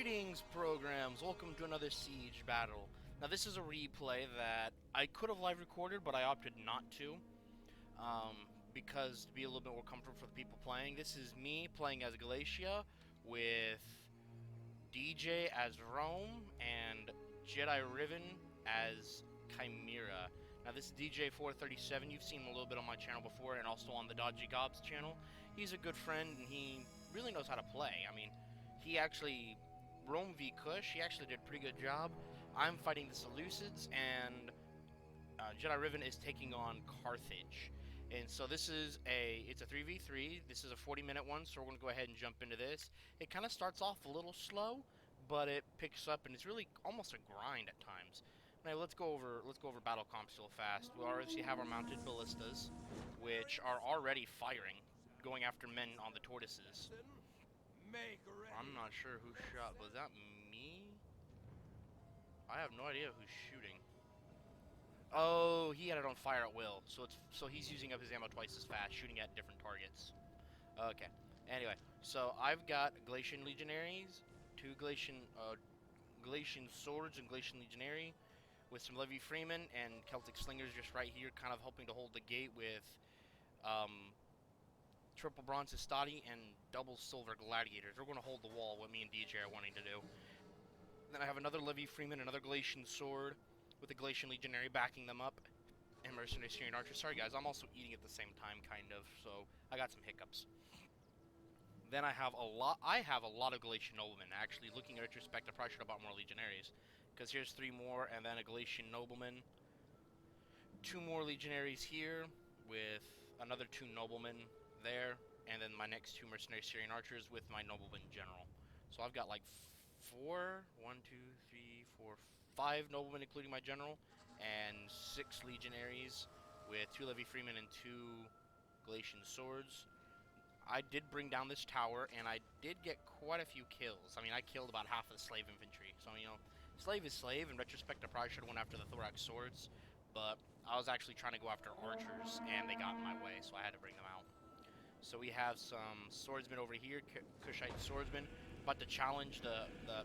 Greetings, programs! Welcome to another Siege battle. Now, this is a replay that I could have live recorded, but I opted not to. Because to be a little bit more comfortable for the people playing. This is me playing as Glacia with DJ as Rome and Jedi Riven as Chimera. Now, this is DJ437. You've seen him a little bit on my channel before and also on the Dodgy Gobs channel. He's a good friend and he really knows how to play. I mean, he actually, Rome v Kush, he actually did a pretty good job. I'm fighting the Seleucids, and Jedi Riven is taking on Carthage. And so it's a 3v3. This is a 40-minute one, so we're going to go ahead and jump into this. It kind of starts off a little slow, but it picks up, and it's really almost a grind at times. Now let's go over battle comps real fast. We already have our mounted ballistas, which are already firing, going after men on the tortoises. I'm not sure who shot. Was that me? I have no idea who's shooting. Oh, he had it on fire at will. So he's using up his ammo twice as fast, shooting at different targets. Okay. Anyway, so I've got Glacian Legionaries, two Glacian Swords and Glacian Legionary, with some Levy Freemen and Celtic Slingers just right here, kind of helping to hold the gate with triple bronze Estati and double silver gladiators. We're going to hold the wall, what me and DJ are wanting to do. Then I have another Levy Freeman, another Glacian sword with a Glacian Legionary backing them up, and mercenary Syrian archers. Sorry guys, I'm also eating at the same time, kind of, so I got some hiccups. Then I have a lot of Glacian noblemen. Actually, looking in retrospect, I probably should have bought more legionaries, because here's 3 more, and then a Glacian nobleman. 2 more legionaries here, with another 2 noblemen there, and then my next 2 mercenary Syrian archers with my nobleman general. So I've got like 5 noblemen including my general, and 6 legionaries with 2 Levy Freemen and 2 Glacian swords. I did bring down this tower, and I did get quite a few kills. I mean, I killed about half of the slave infantry. So, you know, slave is slave. In retrospect, I probably should have went after the thorax swords, but I was actually trying to go after archers, and they got in my way, so I had to bring them out. So we have some swordsmen over here, Kushite swordsmen, about to challenge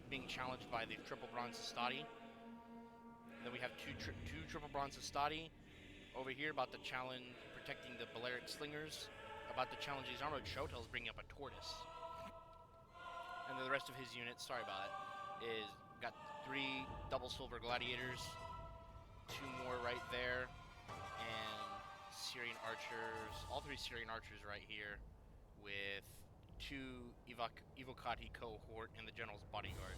being challenged by the triple bronze Estati. Then we have two triple bronze Estati over here, about to challenge, protecting the Balearic slingers. About to challenge these armored Chotels, bringing up a tortoise. And then the rest of his unit, sorry about it, is got 3 double silver gladiators, 2 more right there, and Syrian archers, all 3 Syrian archers right here, with 2 Evocati cohort and the general's bodyguard.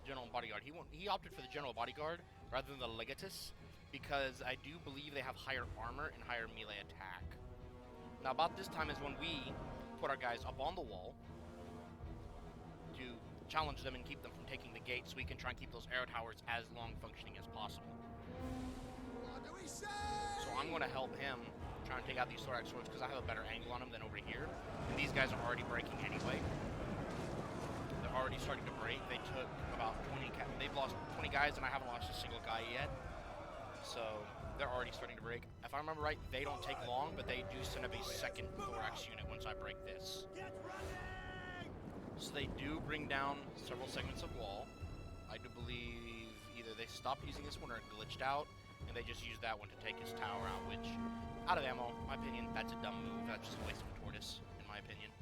General and bodyguard. He opted for the general bodyguard rather than the legatus, because I do believe they have higher armor and higher melee attack. Now, about this time is when we put our guys up on the wall to challenge them and keep them from taking the gate, so we can try and keep those arrow towers as long functioning as possible. What do we say? So I'm going to help him try and take out these thorax swords, because I have a better angle on them than over here. And these guys are already breaking anyway. They're already starting to break. They took about 20... They've lost 20 guys, and I haven't lost a single guy yet. So they're already starting to break. If I remember right, they don't take long, but they do send up a second thorax unit once I break this. So they do bring down several segments of wall. I do believe either they stopped using this one or it glitched out, and they just used that one to take his tower out, which, out of ammo, in my opinion, that's a dumb move. That's just a waste of a tortoise, in my opinion.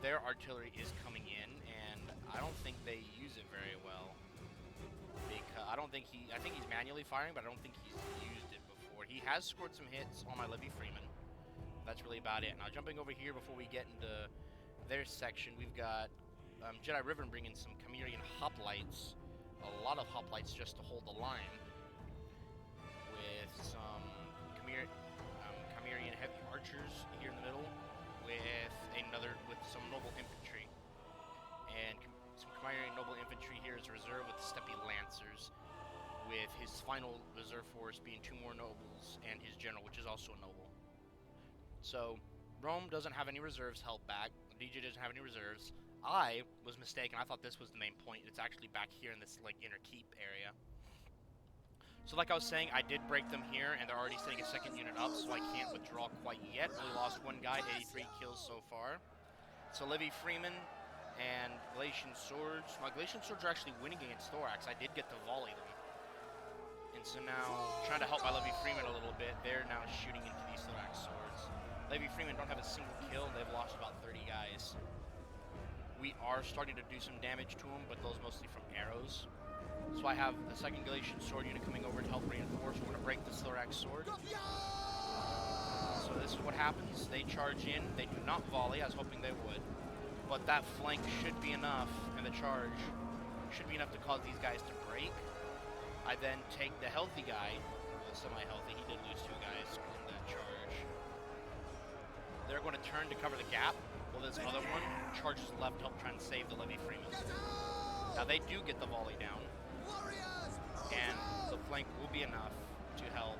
Their artillery is coming in, and I don't think they use it very well. Because I think he's manually firing, but I don't think he's used it before. He has scored some hits on my Levy Freeman. That's really about it. Now, jumping over here before we get into their section, we've got Jedi Riven bringing some Chimerian hoplites. A lot of hoplites just to hold the line. With some Chimerian heavy archers here in the middle. With some noble infantry. And some Chimerian noble infantry here as a reserve with the Steppe Lancers, with his final reserve force being 2 more nobles and his general, which is also a noble. So Rome doesn't have any reserves held back. DJ doesn't have any reserves. I was mistaken. I thought this was the main point. It's actually back here in this like inner keep area. So like I was saying, I did break them here, and they're already setting a second unit up, so I can't withdraw quite yet. Only lost 1 guy, 83 kills so far. So Levy Freeman and Galatian swords. My Galatian swords are actually winning against Thorax. I did get to volley them. And so now, trying to help my Levy Freeman a little bit, they're now shooting into these Thorax swords. Levy Freeman don't have a single kill. They've lost about 30 guys. We are starting to do some damage to them, but those mostly from arrows. So I have the second Galatian sword unit coming over to help reinforce. We're going to break this Thorax sword. So this is what happens. They charge in. They do not volley. I was hoping they would. But that flank should be enough, and the charge should be enough to cause these guys to break. I then take the healthy guy, semi-healthy, he did lose 2 guys in that charge. They're going to turn to cover the gap, while this other one charges left to help try and save the Levy Freeman. Now they do get the volley down, and the flank will be enough to help.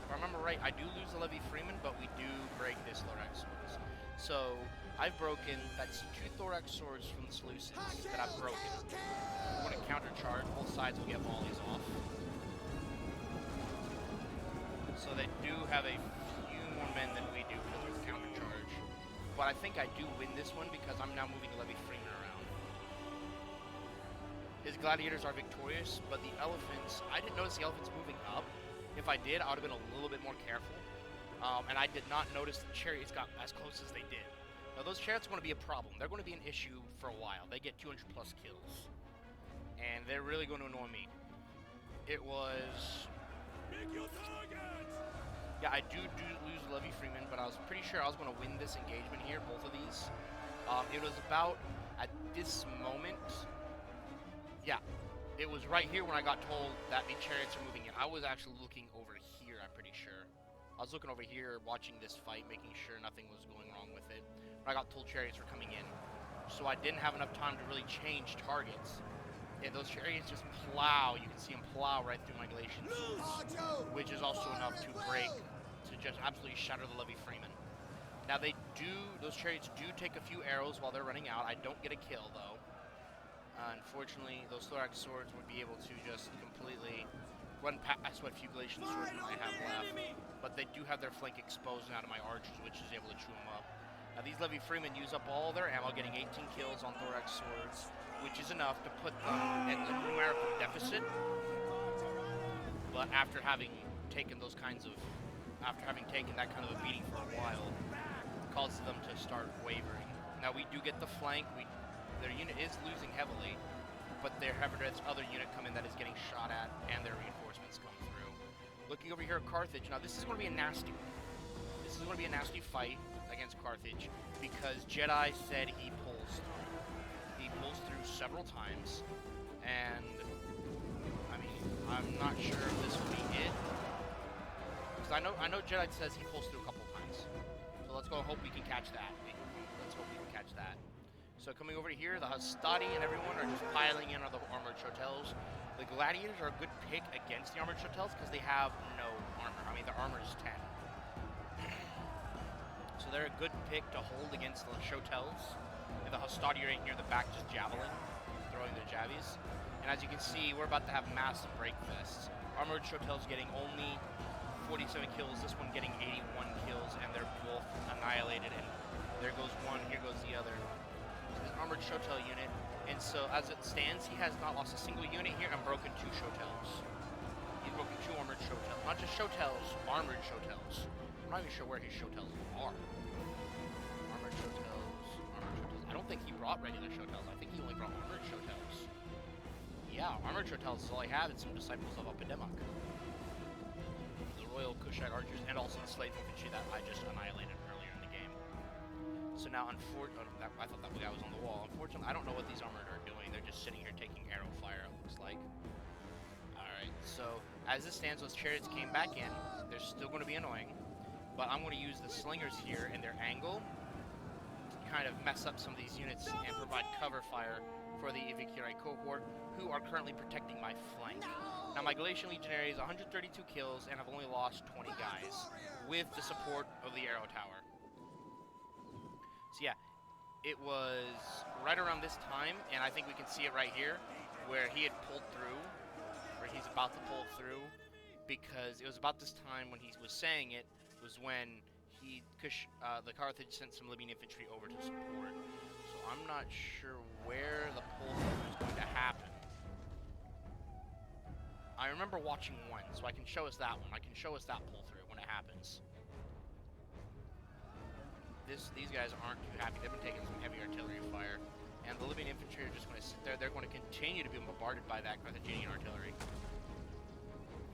If I remember right, I do lose the Levy Freeman, but we do break this Thorax swords. So I've broken, that's 2 Thorax swords from the Seleucids that I've broken. I'm going to counter charge, both sides will get volleys off. So they do have a few more men than we do because of counter charge. But I think I do win this one because I'm now moving Levy Freeman around. His gladiators are victorious, but the elephants, I didn't notice the elephants moving up. If I did, I would have been a little bit more careful. And I did not notice the chariots got as close as they did. Now those chariots are going to be a problem. They're going to be an issue for a while. They get 200 plus kills. And they're really going to annoy me. It was... Yeah, I do lose Levy Freeman, but I was pretty sure I was going to win this engagement here, both of these. It was about, at this moment... Yeah, it was right here when I got told that the chariots are moving in. I was actually looking over here, I'm pretty sure. I was looking over here, watching this fight, making sure nothing was going wrong with it. When I got told chariots were coming in. So I didn't have enough time to really change targets. And those chariots just plow, you can see them plow right through my Galatian swords, which is also enough to break, to just absolutely shatter the Levy Freeman. Now those chariots do take a few arrows while they're running out. I don't get a kill though. Unfortunately, those Thorax swords would be able to just completely run past what few Galatian swordsmen I have left. But they do have their flank exposed now to my archers, which is able to chew them up. Now these Levy Freemen use up all their ammo, getting 18 kills on Thorax swords, which is enough to put them at a numerical deficit. But after having taken that kind of a beating for a while, it causes them to start wavering. Now we do get the flank. Their unit is losing heavily, but their this other unit come in that is getting shot at, and their reinforcements come through. Looking over here at Carthage, now this is going to be a nasty fight against Carthage, because Jedi said he pulls through. He pulls through several times, and I mean, I'm not sure if this will be it, because I know Jedi says he pulls through a couple times. So let's go hope we can catch that. Let's hope we can catch that. So coming over here, the Hastati and everyone are just piling in on the armored Chotels. The Gladiators are a good pick against the armored Chotels because they have no armor. I mean, their armor is 10. So they're a good pick to hold against the Chotels. And the Hastati right near the back just javeling, throwing their javies. And as you can see, we're about to have massive breakfasts. Armored Chotels getting only 47 kills, this one getting 81 kills, and they're both annihilated. And there goes one, here goes the other. Armored Chotel unit, and so as it stands, he has not lost a single unit here and broken 2 Chotels. He's broken 2 armored Chotels. Not just Chotels, armored Chotels. I'm not even sure where his Chotels are. Armored Chotels. I don't think he brought regular Chotels. I think he only brought armored Chotels. Yeah, armored Chotels is all he had, and some disciples of Epidemic. The Royal Kushite archers, and also the slave infantry that I just annihilated earlier in the game. So now, I thought that guy was on the wall. Unfortunately, I don't know what these armored are doing. They're just sitting here taking arrow fire, it looks like. Alright, so as it stands, those chariots came back in. They're still going to be annoying. But I'm going to use the slingers here in their angle to kind of mess up some of these units and provide cover fire for the Evicuri cohort, who are currently protecting my flank. Now, my Galatian Legionary is 132 kills and have only lost 20 guys, with the support of the arrow tower. So yeah, it was right around this time, and I think we can see it right here, where he had pulled through, where he's about to pull through, because it was about this time when he was saying it, was when the Carthage sent some Libyan infantry over to support. So I'm not sure where the I remember watching one, so I can show us that one. I can show us that pull through when it happens. These guys aren't too happy. They've been taking some heavy artillery fire, and the Libyan infantry are just going to sit there. They're going to continue to be bombarded by that Carthaginian artillery,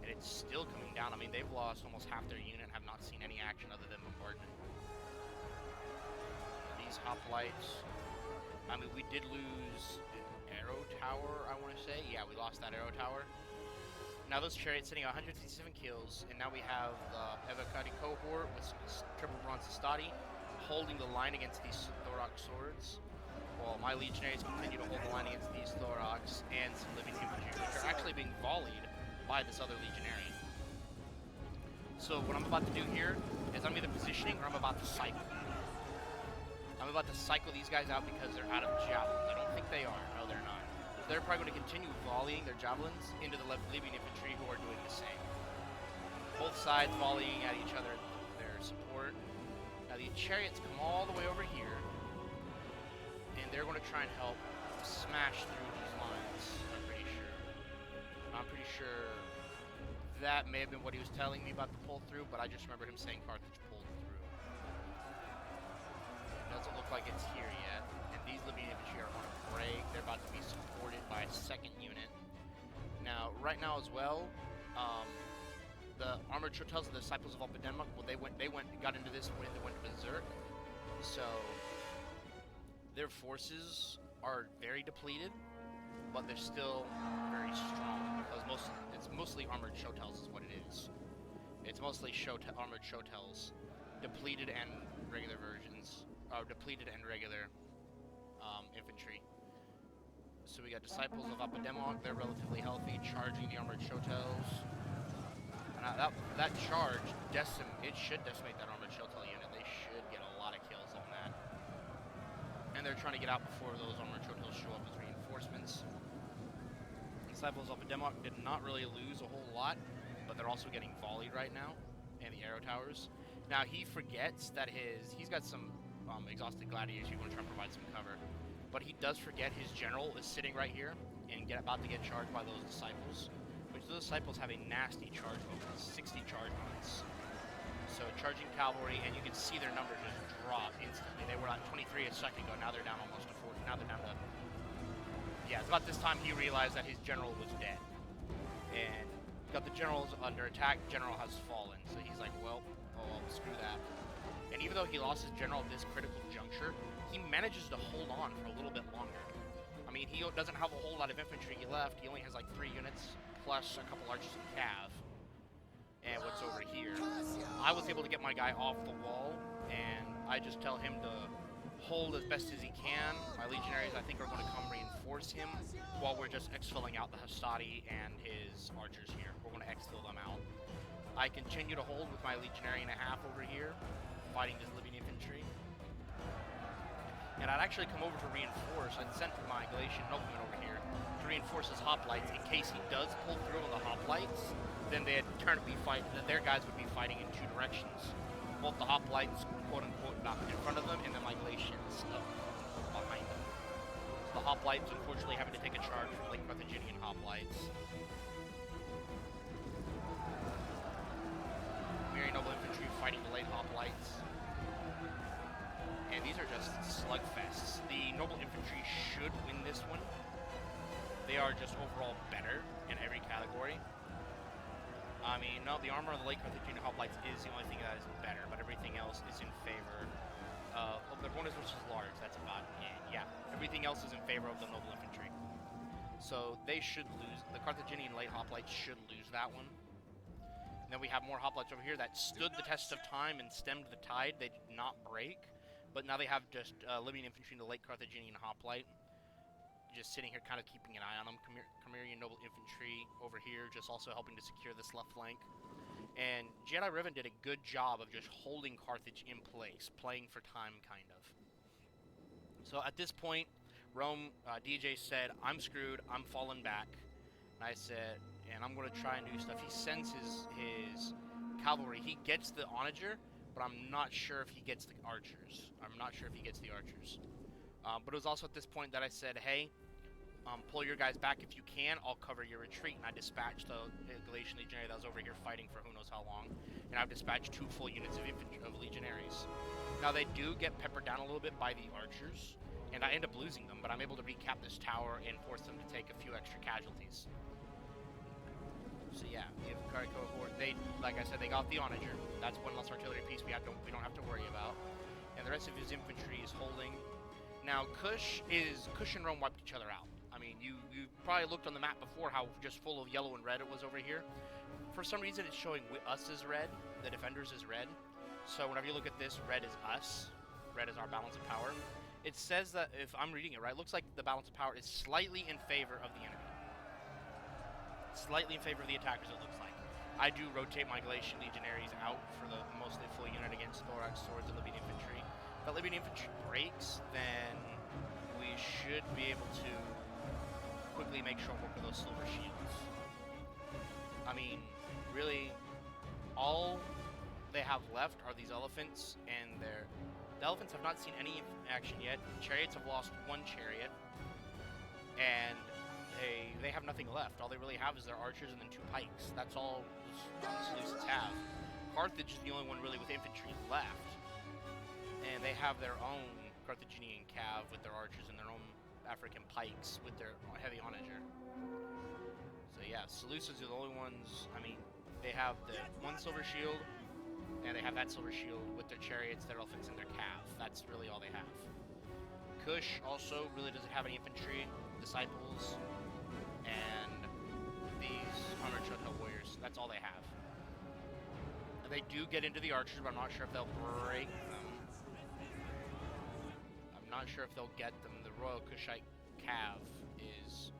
and it's still coming down. I mean, they've lost almost half their unit and have not seen any action other than bombardment. These hoplites. I mean, we did lose an arrow tower, I want to say. Yeah, we lost that arrow tower. Now those chariots sitting at 157 kills, and now we have the Evocati cohort with some triple bronze Stati holding the line against these Thorax swords, while my legionaries continue to hold the line against these Thorax and some Libyan infantry, which are actually being volleyed by this other legionary. So what I'm about to do here is I'm either positioning or I'm about to cycle. I'm about to cycle these guys out because they're out of javelins. I don't think they are. No, they're not. They're probably going to continue volleying their javelins into the Libyan infantry who are doing the same. Both sides volleying at each other, their support. Now the chariots come all the way over here, and they're going to try and help smash through these lines, I'm pretty sure that may have been what he was telling me about the pull through, but I just remember him saying Carthage pulled through. It doesn't look like it's here yet, and these Libyan infantry are going to break. They're about to be supported by a second unit. Now, right now as well, the armored chotels of the Disciples of Denmark, well, they got into this when they went berserk. So their forces are very depleted, but they're still very strong because it's mostly armored chotels is what it is. It's mostly armored chotels, depleted and regular versions, or depleted and regular infantry. So we got Disciples of Denmark. They're relatively healthy, charging the armored chotels. That charge, it should decimate that armored shotel unit. They should get a lot of kills on that. And they're trying to get out before those armored chotels show up as reinforcements. Disciples of Denmark did not really lose a whole lot, but they're also getting volleyed right now, and the arrow towers. Now he forgets that he's got some exhausted gladiators who want to try and provide some cover, but he does forget his general is sitting right here and about to get charged by those disciples. Those disciples have a nasty charge bonus, 60 charge bonus. So charging cavalry, and you can see their number just drop instantly. They were at 23 a second ago, now they're down almost to 40. Now they're down to... Yeah, it's about this time he realized that his general was dead. And got the generals under attack, general has fallen. So he's like, well, screw that. And even though he lost his general at this critical juncture, he manages to hold on for a little bit longer. I mean, he doesn't have a whole lot of infantry left. He only has like 3 units. Plus a couple archers and cav. And what's over here? I was able to get my guy off the wall, and I just tell him to hold as best as he can. My legionaries, I think, are going to come reinforce him while we're just exfilling out the Hastati and his archers here. We're going to exfil them out. I continue to hold with my legionary and a half over here, fighting this Libyan infantry. And I'd actually come over to reinforce. I'd sent my Galatian nobleman over here to reinforce his hoplites in case he does pull through on the hoplites. Then they'd turn to be fighting. Their guys would be fighting in 2 directions. Both the hoplites, quote unquote, not in front of them, and then my Galatians behind them. So the hoplites, unfortunately, having to take a charge from Lake Carthaginian hoplites. Myriad noble infantry fighting the late hoplites. And these are just slugfests. The noble infantry should win this one. They are just overall better in every category. I mean, no, the armor of the Lake Carthaginian hoplites is the only thing that is better, but everything else is in favor of the bonus, which is large. That's about it. Yeah, everything else is in favor of the noble infantry. So they should lose. The Carthaginian late hoplites should lose that one. And then we have more hoplites over here that stood the test of time and stemmed the tide. They did not break. But now they have just Libyan infantry in the late Carthaginian hoplite. Just sitting here kind of keeping an eye on them. Cimmerian noble infantry over here just also helping to secure this left flank. And Jedi Riven did a good job of just holding Carthage in place. Playing for time, kind of. So at this point, Rome, DJ said, I'm screwed. I'm falling back. And I said, and I'm going to try and do stuff. He sends his cavalry. He gets the onager, but I'm not sure if he gets the archers. But it was also at this point that I said, hey, Pull your guys back if you can. I'll cover your retreat. And I dispatched the Galatian Legionary that was over here fighting for who knows how long. And I've dispatched 2 full units of Legionaries. Now they do get peppered down a little bit by the archers, and I end up losing them, but I'm able to recap this tower and force them to take a few extra casualties. So yeah, if card cohort, they, like I said, they got the onager. That's one less artillery piece we don't have to worry about. And the rest of his infantry is holding. Now Kush and Rome wiped each other out. I mean, you probably looked on the map before how just full of yellow and red it was over here. For some reason, it's showing us as red, the defenders is red. So whenever you look at this, red is us. Red is our balance of power. It says that, if I'm reading it right, it looks like the balance of power is slightly in favor of the enemy. Slightly in favor of the attackers, it looks like. I do rotate my Galatian Legionaries out for the mostly full unit against Thorax Swords and Libyan Infantry. If that Libyan Infantry breaks, then we should be able to quickly make short work of those silver shields. I mean, really, all they have left are these elephants, and the elephants have not seen any action yet. Chariots have lost 1 chariot, and they have nothing left. All they really have is their archers and then 2 pikes. That's all the Seleucids have. Carthage is the only one really with infantry left, and they have their own Carthaginian cav with their archers and their own African pikes with their heavy onager. So yeah, Seleucids are the only ones. I mean, they have the 1 silver shield, and they have that silver shield with their chariots, their elephants, and their cav. That's really all they have. Kush also really doesn't have any infantry, disciples, and these armored Chotel warriors. That's all they have. And they do get into the archers, but I'm not sure if they'll break them. I'm not sure if they'll get them. The Royal Kushite cav is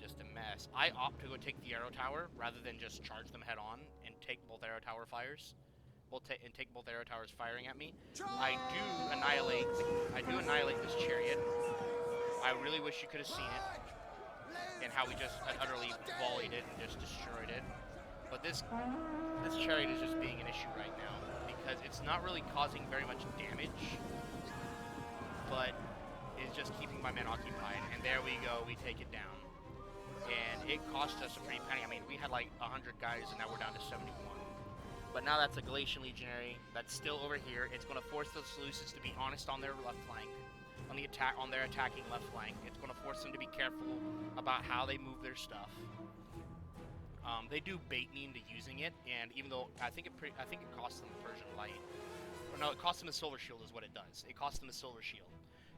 just a mess. I opt to go take the arrow tower rather than just charge them head on and take both arrow tower fires. And take both arrow towers firing at me. I do annihilate this chariot. I really wish you could have seen it, and how we just utterly volleyed it and just destroyed it. But this chariot is just being an issue right now because it's not really causing very much damage, but it's just keeping my men occupied. And there we go, we take it down. And it cost us a pretty penny. I mean, we had like 100 guys, and now we're down to 71. But now that's a Galatian Legionary that's still over here. It's going to force the Seleucids to be honest on their left flank, on their attacking left flank. It's going to force them to be careful about how they move their stuff. They do bait me into using it, and even though I think it costs them the Persian Light, or no, it costs them a silver shield is what it does. It costs them a silver shield.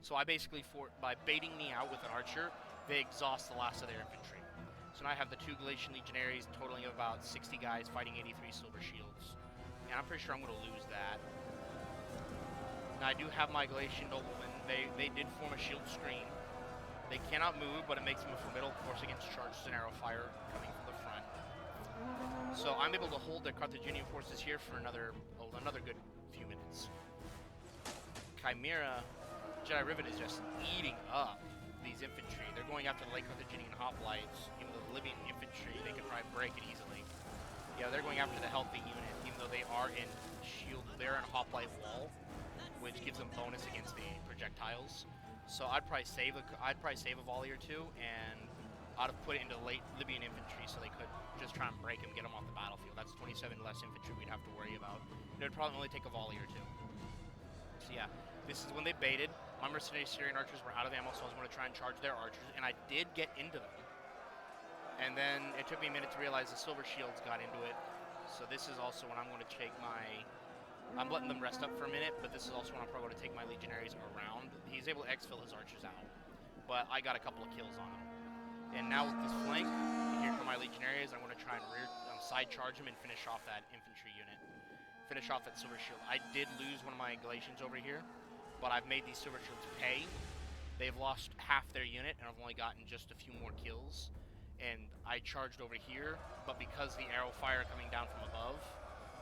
So I basically, by baiting me out with an archer, they exhaust the last of their infantry. So now I have the 2 Galatian Legionaries totaling about 60 guys fighting 83 silver shields. And I'm pretty sure I'm going to lose that. Now I do have my Galatian noblemen. They did form a shield screen. They cannot move, but it makes them a formidable force against charges and arrow fire coming from the front. So I'm able to hold their Carthaginian forces here for another good few minutes. Chimera, Jedi Riven is just eating up these infantry. They're going after the late Carthaginian hoplites. Even though the Libyan infantry, they can probably break it easily. Yeah, they're going after the healthy unit, even though they are in shield. They're in hoplite wall, which gives them bonus against the projectiles. So I'd probably save a volley or 2, and I'd have put it into late Libyan infantry so they could just try and break them, get them off the battlefield. That's 27 less infantry we'd have to worry about. It would probably only take a volley or 2. So yeah, this is when they baited. My mercenary Syrian archers were out of ammo, so I was going to try and charge their archers, and I did get into them. And then it took me a minute to realize the silver shields got into it. So this is also when I'm going to take I'm letting them rest up for a minute, but this is also when I'm probably going to take my legionaries around. He's able to exfil his archers out, but I got a couple of kills on him. And now with this flank, here come my legionaries. I'm going to try and side charge him and finish off that infantry unit. Finish off that silver shield. I did lose one of my Galatians over here, but I've made these silver shields pay. They've lost half their unit, and I've only gotten just a few more kills. And I charged over here, but because the arrow fire coming down from above,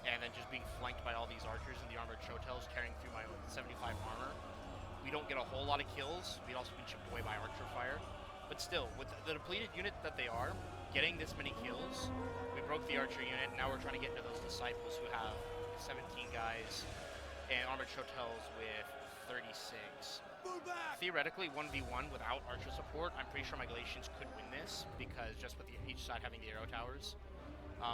and then just being flanked by all these archers and the armored Chotels carrying through my 75 armor, we don't get a whole lot of kills. We'd also been chipped away by archer fire. But still, with the depleted unit that they are, getting this many kills, we broke the archer unit, and now we're trying to get into those disciples who have 17 guys, and armored Chotels with 36. theoretically 1v1 without archer support, I'm pretty sure my Galatians could win this, because just with each side having the arrow towers.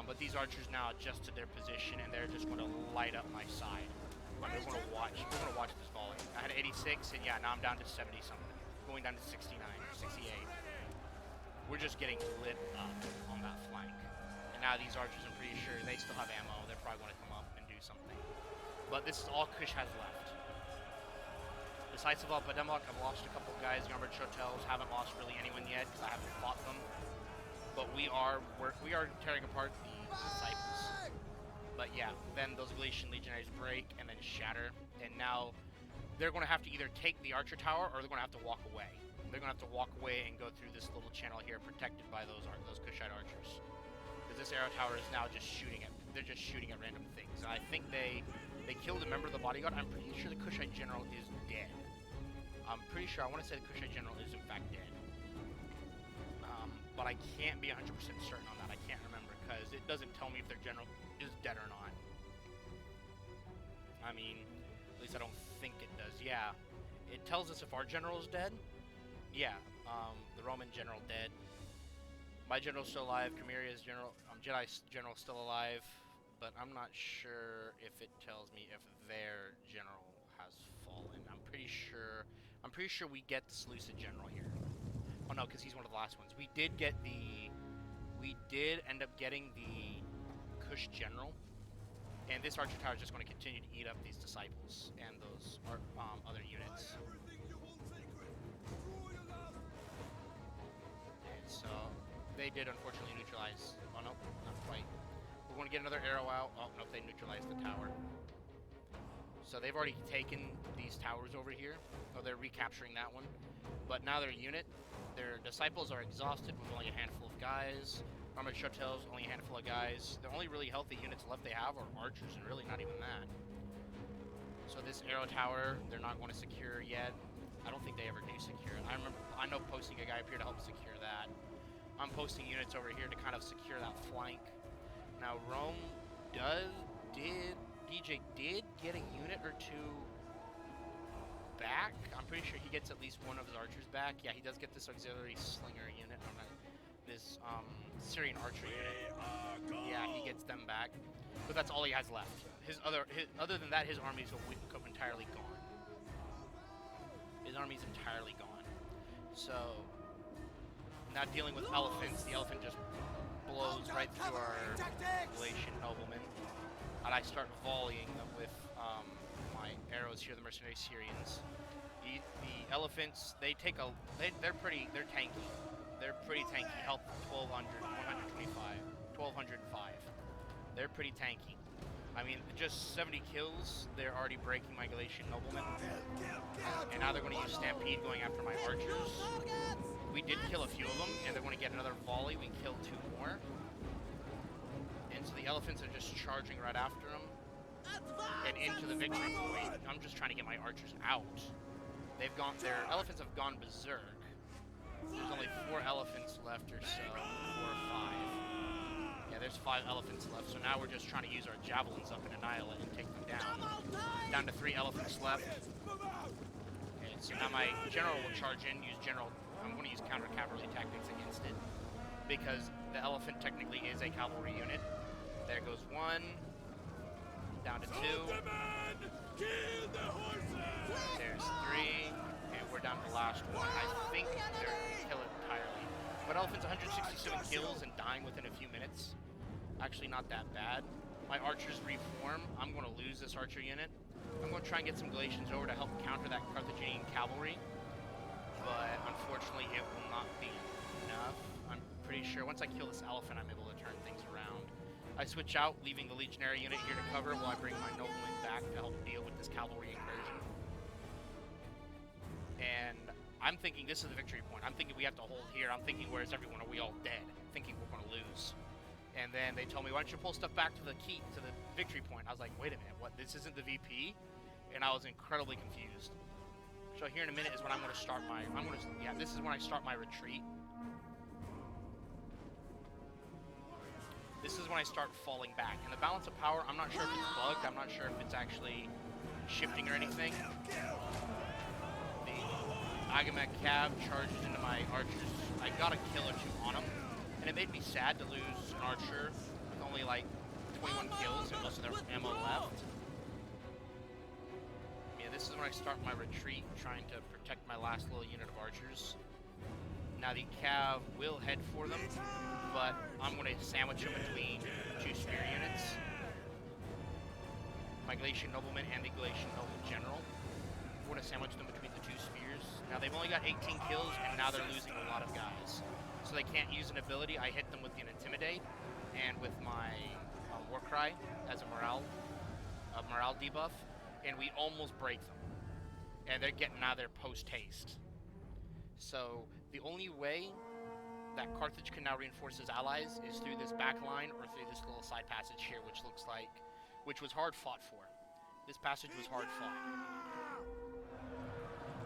But these archers now adjusted their position, and they're just going to light up my side. We're going to watch this volley. I had 86, and yeah, now I'm down to 70 something, going down to 69, 68. We're just getting lit up on that flank. And now these archers, I'm pretty sure they still have ammo. They probably want to come up and do something. But this is all Kush has left. Decisive Epidemic, I've lost a couple guys. The Armored Chotels, haven't lost really anyone yet because I haven't fought them. But we are tearing apart the Disciples. But yeah, then those Galatian Legionaries break and then shatter. And now they're going to have to either take the Archer Tower or they're going to have to walk away. They're going to have to walk away and go through this little channel here protected by those Kushite archers. Because this arrow tower is now just shooting at, they're just shooting at random things. And I think they killed a member of the bodyguard. I'm pretty sure the Kushite general is dead. I'm pretty sure, I want to say the Kushite general is in fact dead. But I can't be 100% certain on that. I can't remember because it doesn't tell me if their general is dead or not. I mean, at least I don't think it does. Yeah, it tells us if our general is dead. Yeah, the Roman general dead. My general's still alive. Chimeria's general, Jedi's general still alive. But I'm not sure if it tells me if their general has fallen. I'm pretty sure we get the Seleucid general here. Oh no, because he's one of the last ones. We did end up getting the Kush general. And this archer tower is just going to continue to eat up these disciples and those other units. And so they did unfortunately neutralize. Oh no, not quite. We're going to get another arrow out. Oh no, they neutralized the tower. So they've already taken these towers over here. Oh, they're recapturing that one. But now their disciples are exhausted with only a handful of guys. Armored Chotels, only a handful of guys. The only really healthy units left they have are archers, and really not even that. So this arrow tower, they're not going to secure yet. I don't think they ever do secure it. I know posting a guy up here to help secure that. I'm posting units over here to kind of secure that flank. Now Rome DJ did get a unit or two back. I'm pretty sure he gets at least one of his archers back. Yeah, he does get this auxiliary slinger unit. This Syrian archer unit. Yeah, he gets them back. But that's all he has left. Other than that, his army's entirely gone. His army's entirely gone. So, not dealing with elephants. The elephant just blows right through our Galatian noblemen. And I start volleying them with my arrows here, the mercenary Syrians. The elephants, they're tanky. They're pretty tanky. Health 1200, 125, 1205. They're pretty tanky. I mean, just 70 kills, they're already breaking my Galatian noblemen. And now they're going to use Stampede going after my archers. We did kill a few of them, and they're going to get another volley. We killed 2 more. And so the elephants are just charging right after them. And into the victory point. I'm just trying to get my archers out. Their elephants have gone berserk. There's only 4 elephants left or so, 4 or 5. Yeah, there's 5 elephants left, so now we're just trying to use our javelins up and annihilate and take them down. Down to 3 elephants left. Okay, so now my general will charge in, I'm going to use counter-cavalry tactics against it, because the elephant technically is a cavalry unit. There goes 1, down to 2. There's 3. And we're down to the last one. I think they're going to kill it entirely. But elephant's 167 kills and dying within a few minutes. Actually not that bad. My archers reform. I'm going to lose this archer unit. I'm going to try and get some Galatians over to help counter that Carthaginian cavalry. But unfortunately it will not be enough. I'm pretty sure once I kill this elephant I'm able to turn things around. I switch out, leaving the legionary unit here to cover while I bring my noblemen back to help deal with this cavalry incursion. And I'm thinking this is the victory point. I'm thinking we have to hold here. I'm thinking, where's everyone? Are we all dead? Thinking we're going to lose. And then they told me, why don't you pull stuff back to the victory point? I was like, wait a minute, what? This isn't the VP? And I was incredibly confused. So here in a minute is when I'm going to start this is when I start my retreat. This is when I start falling back. And the balance of power, I'm not sure if it's bugged. I'm not sure if it's actually shifting or anything. Agamek Cav charges into my archers. I got a kill or two on him, and it made me sad to lose an archer with only like 21 kills and most of their ammo left. Yeah, this is when I start my retreat, trying to protect my last little unit of archers. Now the Cav will head for them, but I'm going to sandwich them between two spear units. My Galatian Nobleman and the Galatian Noble General. We're going to sandwich them between the two spears. Now they've only got 18 kills, and now they're losing a lot of guys. So they can't use an ability. I hit them with an Intimidate, and with my War Cry as a morale debuff, and we almost break them. And they're getting out of their post-haste. So the only way that Carthage can now reinforce his allies is through this back line or through this little side passage here, which was hard fought for. This passage was hard fought.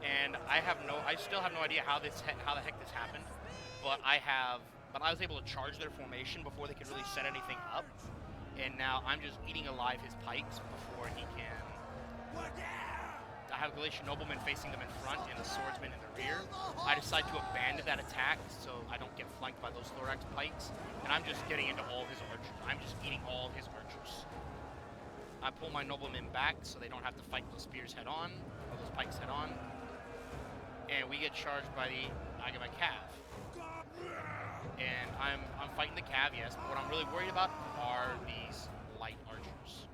And I still have no idea how the heck this happened, but I was able to charge their formation before they could really set anything up, and now I'm just eating alive his pikes before he can. I have Galatian Noblemen facing them in front and the Swordsman in the rear. I decide to abandon that attack so I don't get flanked by those Thorax pikes, and I'm just getting into all of his archers. I'm just eating all of his archers. I pull my Noblemen back so they don't have to fight those spears head on, or those pikes head on. And we get charged by the Agamek Cav. And I'm fighting the Cav, yes, but what I'm really worried about are these light archers.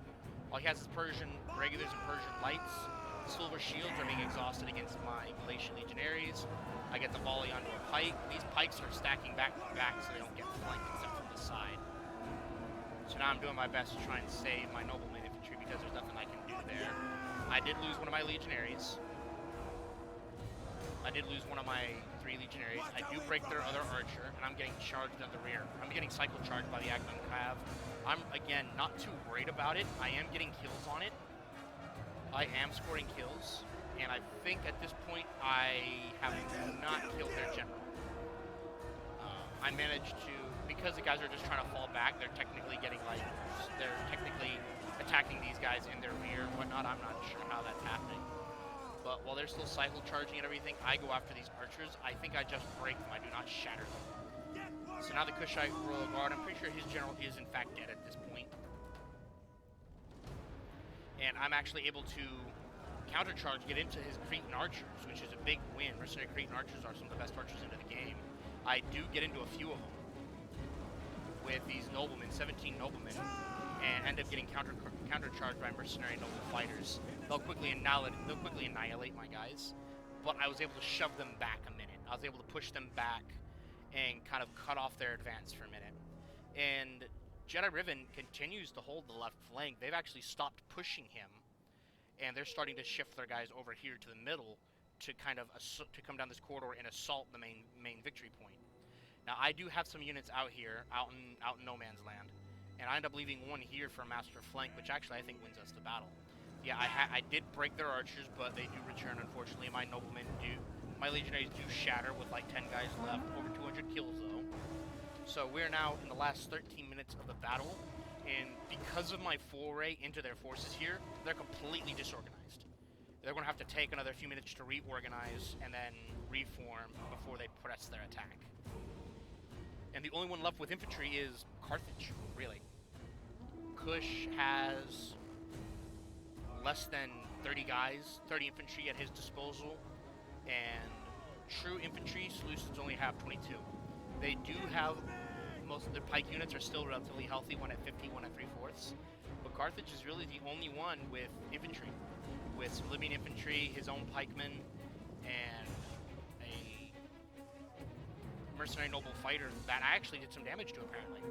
All he has is Persian regulars and Persian lights. Silver shields are being exhausted against my Galatian legionaries. I get the volley onto a pike. These pikes are stacking back to back so they don't get flanked except from the side. So now I'm doing my best to try and save my nobleman infantry because there's nothing I can do there. I did lose one of my legionaries. I did lose one of my 3 legionaries. I do break their other archer, and I'm getting charged at the rear. I'm getting cycle charged by the Agamek Cav. I'm, again, not too worried about it. I am getting kills on it. I am scoring kills, and I think at this point I have not killed their general. I managed to, because the guys are just trying to fall back, they're technically attacking these guys in their rear and whatnot. I'm not sure how that's happening. But while they're still cycle charging and everything, I go after these archers. I think I just break them. I do not shatter them. So now the Kushite Royal Guard, I'm pretty sure his general is in fact dead at this point. And I'm actually able to countercharge, get into his Cretan archers, which is a big win. Mercenary Cretan archers are some of the best archers into the game. I do get into a few of them with these noblemen, 17 noblemen, and end up getting countercharged by mercenary noble fighters. They'll quickly annihilate my guys, but I was able to shove them back a minute. I was able to push them back and kind of cut off their advance for a minute. And Jedi Riven continues to hold the left flank. They've actually stopped pushing him, and they're starting to shift their guys over here to the middle to kind of to come down this corridor and assault the main victory point. Now I do have some units out here, out in no man's land. And I end up leaving one here for a master flank, which actually I think wins us the battle. Yeah, I did break their archers, but they do return, unfortunately. My legionaries do shatter with like 10 guys left. Over 200 kills, though. So we're now in the last 13 minutes of the battle, and because of my foray into their forces here, they're completely disorganized. They're going to have to take another few minutes to reorganize and then reform before they press their attack. And the only one left with infantry is Carthage, really. Kush has less than 30 guys, 30 infantry at his disposal, and true infantry solutions only have 22. They do have, most of their pike units are still relatively healthy, one at 50, one at 3/4. But Carthage is really the only one with infantry, with some Libyan infantry, his own pikemen, and a mercenary noble fighter that I actually did some damage to, apparently.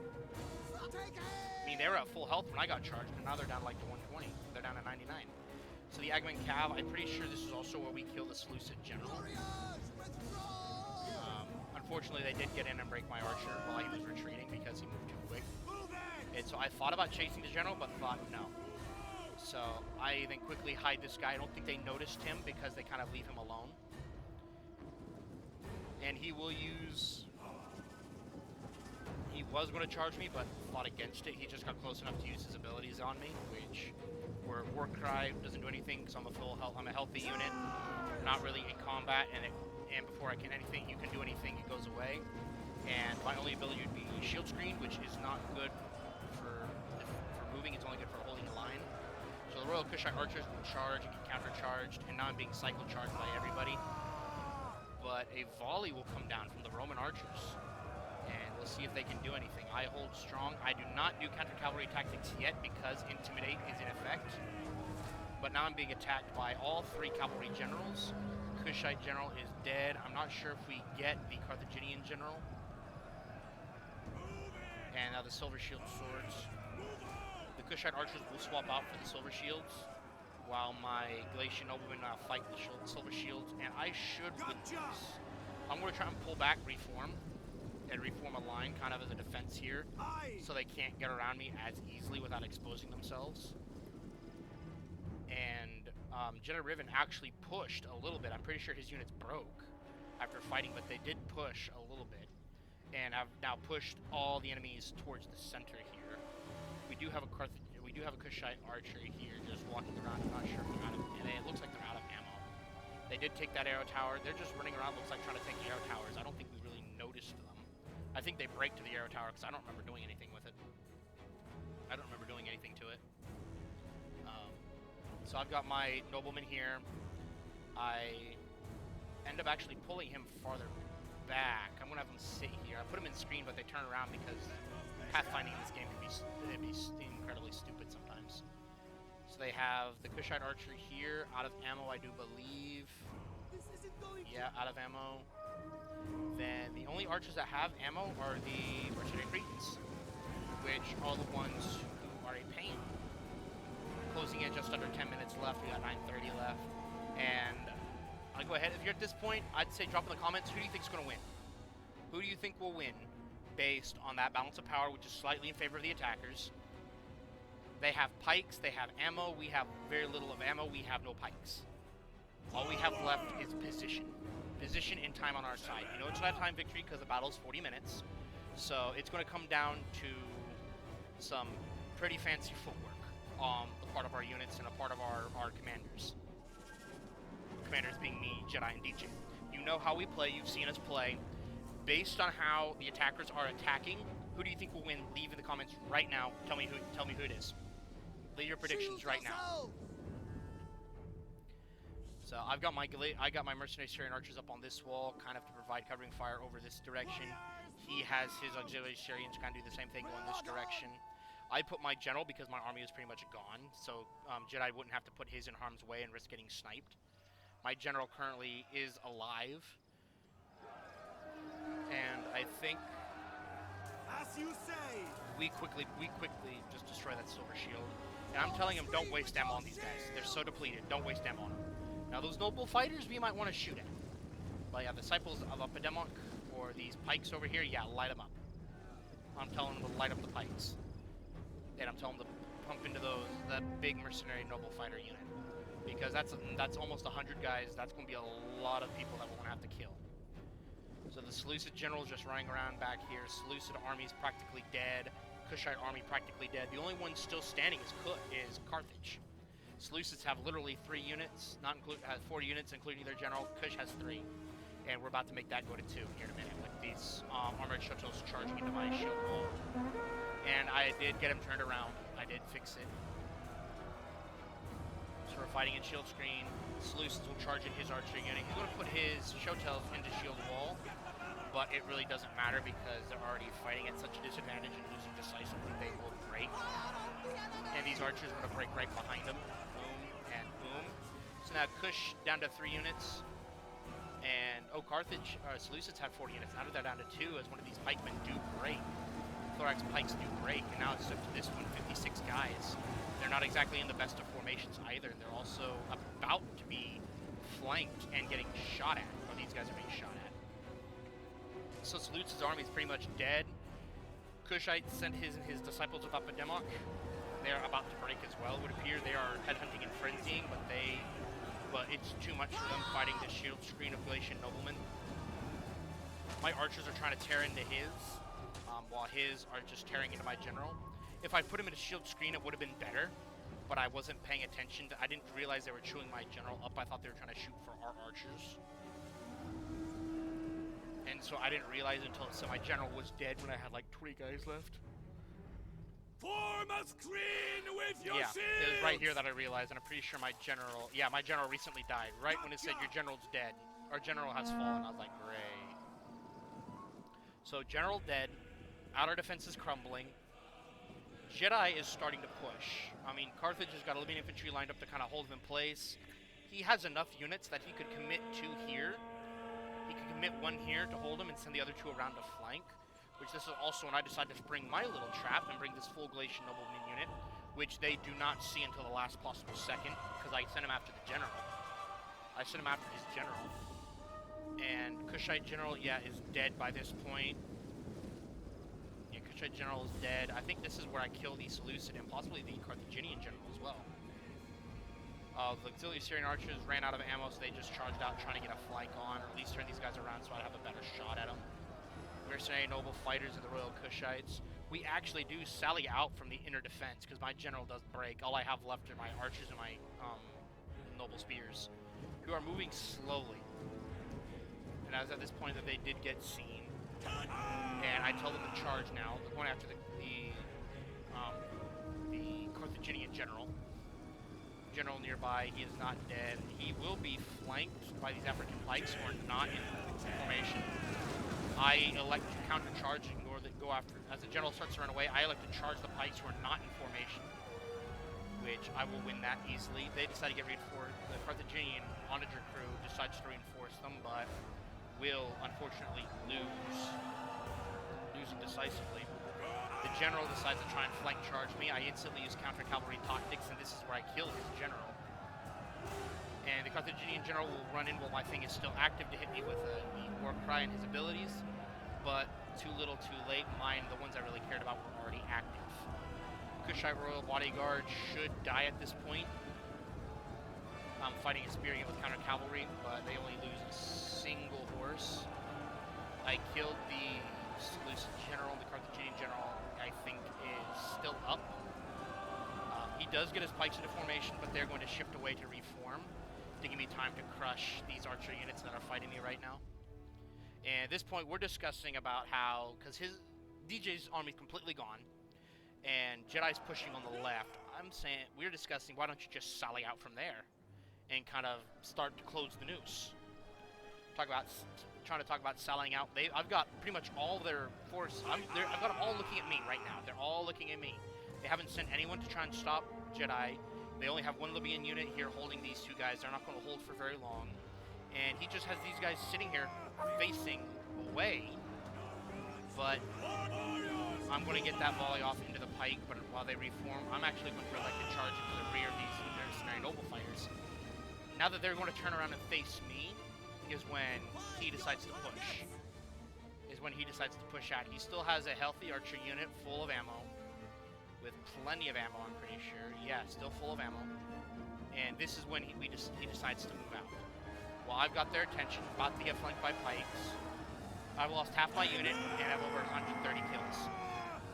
I mean, they were at full health when I got charged, and now they're down like to 120. They're down to 99. So the Agamek Cav, I'm pretty sure this is also where we kill the Seleucid general. Unfortunately, they did get in and break my archer while he was retreating because he moved too quick. And so I thought about chasing the general, but thought no. So I then quickly hide this guy. I don't think they noticed him because they kind of leave him alone. And he will use... He was going to charge me, but fought against it. He just got close enough to use his abilities on me, which were War Cry doesn't do anything because I'm a healthy unit, not really in combat, and it and before you can do anything, it goes away. And my only ability would be shield screen, which is not good for moving. It's only good for holding a line. So the Royal Kushite archers will charge and get counter-charged, and now I'm being cycle-charged by everybody. But a volley will come down from the Roman archers, and we'll see if they can do anything. I hold strong. I do not do counter-cavalry tactics yet because Intimidate is in effect. But now I'm being attacked by all 3 cavalry generals. Kushite general is dead. I'm not sure if we get the Carthaginian general. And now the silver shield swords. The Kushite archers will swap out for the silver shields, while my Galatian noblemen fight the silver shields, and I should win this. I'm going to try and pull back, reform a line kind of as a defense here, so they can't get around me as easily without exposing themselves. And Jedi Riven actually pushed a little bit. I'm pretty sure his units broke after fighting, but they did push a little bit. And I've now pushed all the enemies towards the center here. We do have a Kushite archer here just walking around. I'm not sure if they're out of, and it looks like they're out of ammo. They did take that arrow tower. They're just running around, looks like trying to take arrow towers. I don't think we really noticed them. I think they break to the arrow tower because I don't remember doing anything with it. I don't remember doing anything to it. So I've got my nobleman here. I end up actually pulling him farther back. I'm gonna have him sit here. I put him in screen, but they turn around because pathfinding in this game can be incredibly stupid sometimes. So they have the Kushite archer here, out of ammo, I do believe. Yeah, out of ammo. Then the only archers that have ammo are the mercenary Cretans, which are the ones who are a pain. Closing in just under 10 minutes left. We got 9:30 left, and I'll go ahead. If you're at this point, I'd say drop in the comments, who do you think is going to win? Who do you think will win based on that balance of power, which is slightly in favor of the attackers? They have pikes, they have ammo, we have very little of ammo, we have no pikes. All we have left is position. Position and time on our side. You know it's not a time victory because the battle's 40 minutes, so it's going to come down to some pretty fancy footwork on the part of our units and a part of our commanders. Commanders being me, Jedi, and DJ. You know how we play, you've seen us play. Based on how the attackers are attacking, who do you think will win? Leave in the comments right now. Tell me who it is. Leave your predictions right now. So I've got my mercenary Syrian archers up on this wall, kind of to provide covering fire over this direction. He has his auxiliary Syrians kind of do the same thing, go in this direction. I put my general because my army is pretty much gone, so Jedi wouldn't have to put his in harm's way and risk getting sniped. My general currently is alive, and I think as you say, we quickly just destroy that silver shield. And I'm telling him, don't waste ammo on these guys. They're so depleted. Don't waste ammo on them. Now those noble fighters we might want to shoot at. But yeah, the disciples of Epidemic or these pikes over here, yeah, light them up. I'm telling them to light up the pikes. And I'm telling them to pump into that big mercenary noble fighter unit. Because that's almost 100 guys. That's going to be a lot of people that we're going to have to kill. So the Seleucid general is just running around back here. Seleucid army is practically dead. Kushite army practically dead. The only one still standing is Carthage. Seleucids have literally 3 units, has 4 units, including their general. Kush has 3. And we're about to make that go to 2 here in a minute with these armored shuttles charging into my shield wall. And I did get him turned around. I did fix it. So we're fighting in shield screen. Seleucids will charge in his archery unit. He's going to put his Shotels into shield wall, but it really doesn't matter because they're already fighting at such a disadvantage and losing decisively. They will break. And these archers are going to break right behind them. Boom and boom. So now Kush down to 3 units. And, Carthage, Seleucids had 4 units. Now they're down to 2 as one of these pikemen do break. Thorax pikes do break, and now it's up to this one, 56 guys. They're not exactly in the best of formations either, and they're also about to be flanked and getting shot at, or these guys are being shot at. So Seleucid's army is pretty much dead. Kushite sent his disciples of Epidemic. They're about to break as well. It would appear they are headhunting and frenzying, but it's too much for them fighting the shield screen of Galatian noblemen. My archers are trying to tear into his, while his are just tearing into my general. If I put him in a shield screen, it would have been better, but I wasn't paying attention. I didn't realize they were chewing my general up. I thought they were trying to shoot for our archers. and so I didn't realize until so my general was dead when I had like 20 guys left. Form a screen with your Yeah, shields! it was right here that I realized, and I'm pretty sure my general, yeah, my general recently died. Right when it said your general's dead. Our general has fallen. I was like, great. So general dead, outer defense is crumbling. Jedi is starting to push. I mean, Carthage has got a living infantry lined up to kind of hold him in place. He has enough units that he could commit 2 here. He could commit 1 here to hold him and send the other 2 around to flank. Which this is also when I decide to bring my little trap and bring this full Galatian nobleman unit, which they do not see until the last possible second, because I sent him after the general. I sent him after his general. And Kushite general, yeah, is dead by this point. Yeah, Kushite general is dead. I think this is where I kill the Seleucid and possibly the Carthaginian general as well. The auxiliary Syrian archers ran out of ammo, so they just charged out trying to get a flank on, or at least turn these guys around so I'd have a better shot at them. Mercenary noble fighters of the Royal Kushites. We actually do sally out from the inner defense, because my general does break. All I have left are my archers and my noble spears, who are moving slowly. And as at this point that they did get seen, and I tell them to charge now. They're going after the Carthaginian general. General nearby, he is not dead. He will be flanked by these African pikes who are not in formation. I elect to counter-charge and go after. As the general starts to run away, I elect to charge the pikes who are not in formation, which I will win that easily. They decide to get reinforced. The Carthaginian onager crew decides to reinforce them, but will unfortunately losing decisively. The general decides to try and flank charge me. I instantly use counter-cavalry tactics, and this is where I kill his general. And the Carthaginian general will run in while my thing is still active to hit me with the war cry and his abilities, but too little too late. Mine, the ones I really cared about, were already active. Kushite Royal Bodyguard should die at this point. I'm fighting a spear unit with counter-cavalry, but they only lose a single horse. I killed the Seleucid general. The Carthaginian general, I think, is still up. He does get his pikes into formation, but they're going to shift away to reform to give me time to crush these archer units that are fighting me right now. And at this point, we're discussing about how, because his DJ's army's completely gone, and Jedi's pushing on the left. I'm saying, we're discussing, why don't you just sally out from there and kind of start to close the noose? Trying to talk about sallying out. I've got pretty much all their force. I've got them all looking at me right now. They're all looking at me. They haven't sent anyone to try and stop Jedi. They only have 1 Libyan unit here holding these 2 guys. They're not going to hold for very long. And he just has these guys sitting here facing away. But I'm going to get that volley off into the pike. But while they reform, I'm actually going to elect to charge into the rear of these mercenary noble fighters. Now that they're going to turn around and face me, is when he decides to push. Out. He still has a healthy archer unit full of ammo, with plenty of ammo, I'm pretty sure. Yeah, still full of ammo. And this is when he decides to move out. Well, I've got their attention, about to get flanked by pikes. I've lost half my unit, and I have over 130 kills.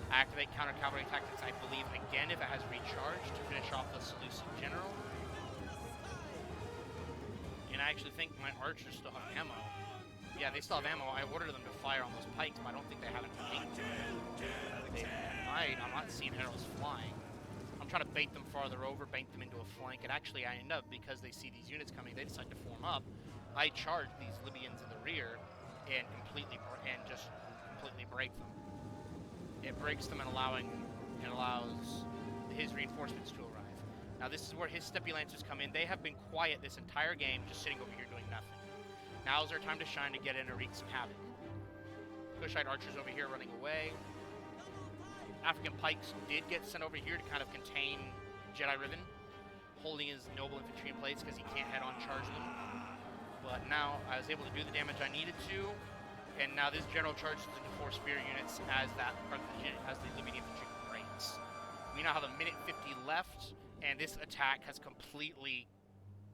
I activate counter-cavalry tactics, I believe, again if it has recharged, to finish off the Seleucid general. And I actually think my archers still have ammo. Yeah, they still have ammo. I ordered them to fire on those pikes, but I don't think they have it linked to it. They might. I'm not seeing arrows flying. I'm trying to bait them farther over, bait them into a flank, and actually I end up, because they see these units coming, they decide to form up. I charge these Libyans in the rear and just completely break them. It breaks them and allows his reinforcements to arrive. Now this is where his Steppe Lancers come in. They have been quiet this entire game, just sitting over here doing nothing. Now's their time to shine, to get in and wreak some havoc. Kushite archers over here running away. African pikes did get sent over here to kind of contain Jedi Riven, holding his noble infantry in place because he can't head-on charge them. But now I was able to do the damage I needed to, and now this general charges into 4 spear units as the Libyan infantry breaks. We now have a minute 50 left, and this attack has completely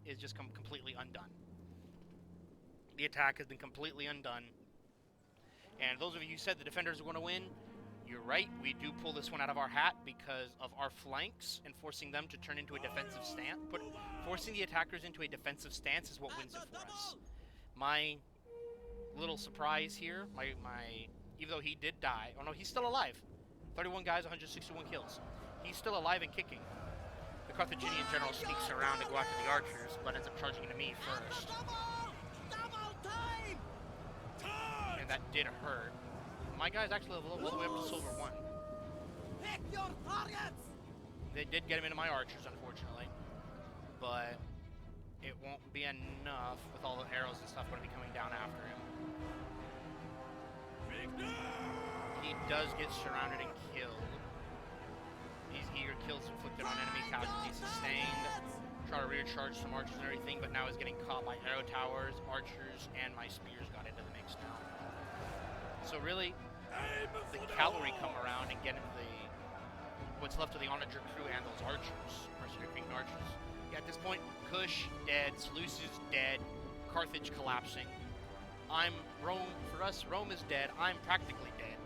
undone. The attack has been completely undone. And those of you who said the defenders are going to win, you're right. We do pull this one out of our hat because of our flanks and forcing them to turn into a defensive stance. Forcing the attackers into a defensive stance is what wins it for us. My little surprise here. Even though he did die. Oh no, he's still alive. 31 guys, 161 kills. He's still alive and kicking. The Carthaginian general sneaks around to go after the archers, but ends up charging into me first. And that did hurt. My guys actually leveled all the way up to silver 1. Pick your targets! They did get him into my archers, unfortunately. But it won't be enough with all the arrows and stuff going to be coming down after him. He does get surrounded and killed. These eager kills inflicted on enemy casualties sustained. Try to rear charge some archers and everything, but now he's getting caught by arrow towers, archers, and my spears got into the mix now. So really, the cavalry come around and get into what's left of the onager crew and those archers, mercenary Cretan archers. Yeah, at this point, Kush dead, Seleucus dead, Carthage collapsing. Rome, for us, Rome is dead. I'm practically dead.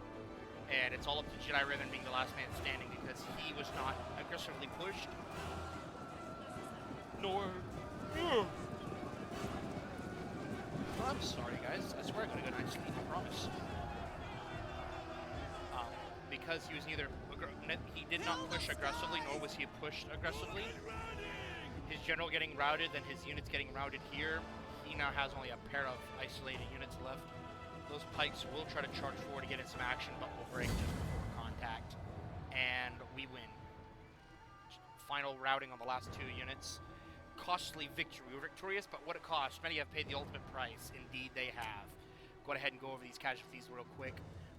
And it's all up to Jedi Riven being the last man standing because he was not aggressively pushed. Nor... I'm sorry, guys. I swear I'm gonna go night sleep, I promise. Because he was he did not push aggressively, nor was he pushed aggressively. His general getting routed, then his units getting routed here. He now has only a pair of isolated units left. Those pikes will try to charge forward to get in some action, but will break just before contact. And we win. Final routing on the last 2 units. Costly victory. We were victorious, but what it cost. Many have paid the ultimate price. Indeed, they have. Go ahead and go over these casualties real quick.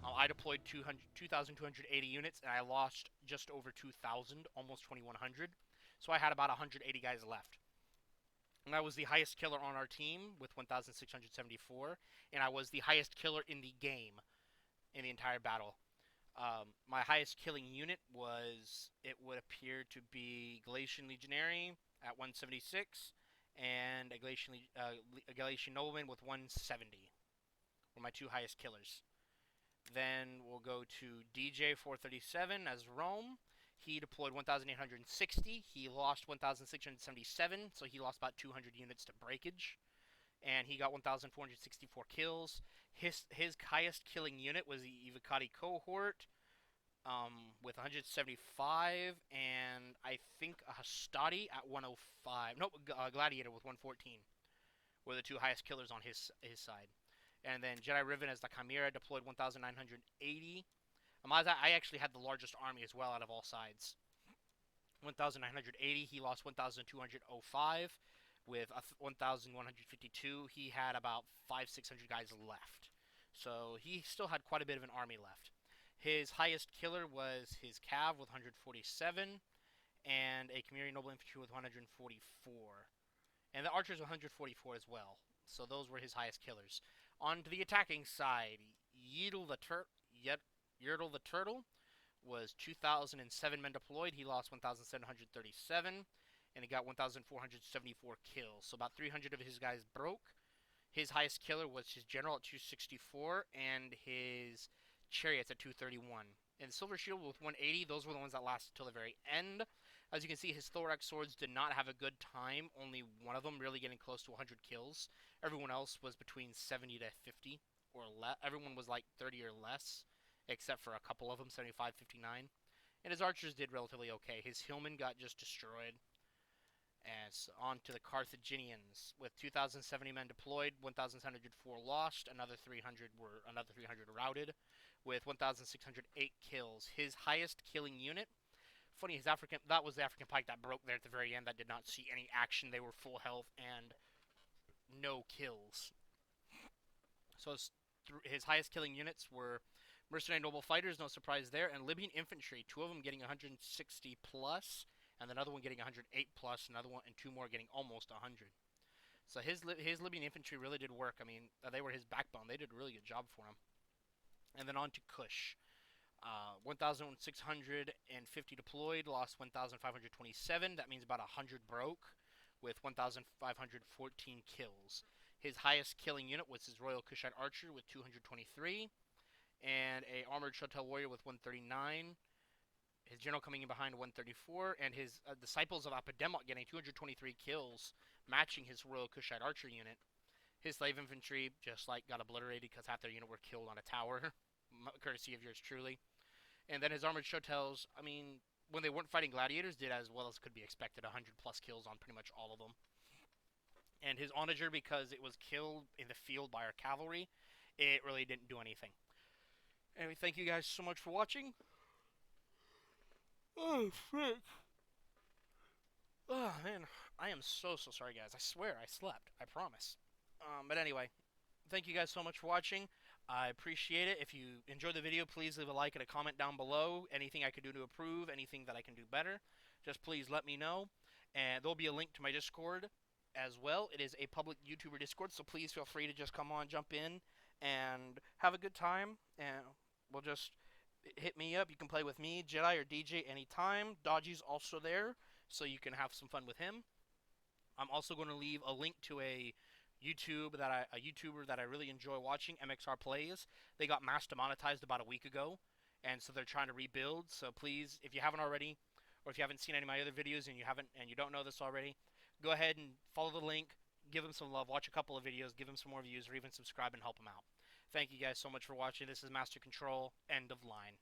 I deployed 2,280 units, and I lost just over 2,000, almost 2,100. So I had about 180 guys left. And I was the highest killer on our team with 1,674, and I was the highest killer in the game, in the entire battle. My highest killing unit was, it would appear to be Galatian Legionary at 176, and a Galatian Nobleman with 170 were my 2 highest killers. Then we'll go to DJ 437 as Rome. He deployed 1,860. He lost 1,677, so he lost about 200 units to breakage. And he got 1,464 kills. His highest killing unit was the Ivacati cohort with 175, and I think a Hastati at 105. No, Gladiator with 114 were the 2 highest killers on his side. And then Jedi Riven as the Chimera deployed 1,980. I actually had the largest army as well out of all sides. 1,980. He lost 1,205 with 1,152. He had about 500-600 guys left. So he still had quite a bit of an army left. His highest killer was his Cav with 147 and a Chimera Noble Infantry with 144. And the Archers 144 as well. So those were his highest killers. On to the attacking side, Yertle the Turtle was 2,007 men deployed. He lost 1,737, and he got 1,474 kills. So about 300 of his guys broke. His highest killer was his general at 264, and his chariots at 231. And the Silver Shield with 180, those were the ones that lasted till the very end. As you can see, his thorax swords did not have a good time. Only one of them really getting close to 100 kills. Everyone else was between 70 to 50 or less. Everyone was like 30 or less, except for a couple of them, 75, 59. And his archers did relatively okay. His hillmen got just destroyed. As on to the Carthaginians with 2,070 men deployed, 1,704 lost, another 300 routed, with 1,608 kills. His highest killing unit. Funny, that was the African pike that broke there at the very end. That did not see any action. They were full health and no kills. So his highest killing units were Mercenary Noble Fighters, no surprise there, and Libyan Infantry. 2 of them getting 160 plus, and another one getting 108 plus, another one and 2 more getting almost 100. So his Libyan Infantry really did work. I mean, they were his backbone. They did a really good job for him. And then on to Kush. 1,650 deployed, lost 1,527. That means about 100 broke, with 1,514 kills. His highest killing unit was his Royal Kushite Archer with 223, and a Armored Shotel Warrior with 139. His general coming in behind 134, and his disciples of Apidemot getting 223 kills, matching his Royal Kushite Archer unit. His slave infantry just like got obliterated because half their unit were killed on a tower, courtesy of yours truly. And then his armored shotels, I mean, when they weren't fighting gladiators, did as well as could be expected, 100 plus kills on pretty much all of them. And his onager, because it was killed in the field by our cavalry, it really didn't do anything. Anyway, thank you guys so much for watching. Oh, shit. Oh, man. I am so sorry, guys. I swear I slept. I promise. But anyway, thank you guys so much for watching. I appreciate it. If you enjoyed the video, please leave a like and a comment down below. Anything I could do to improve, anything that I can do better, just please let me know. And there'll be a link to my Discord as well. It is a public YouTuber Discord, so please feel free to just come on, jump in, and have a good time. And we'll just hit me up. You can play with me, Jedi, or DJ anytime. Dodgy's also there, so you can have some fun with him. I'm also going to leave a link to a YouTuber that I really enjoy watching, MXR Plays. They got mass demonetized about a week ago, and so they're trying to rebuild. So please, if you haven't already, or if you haven't seen any of my other videos and you don't know this already, go ahead and follow the link, give them some love, watch a couple of videos, give them some more views, or even subscribe and help them out. Thank you guys so much for watching. This is Master Control, end of line.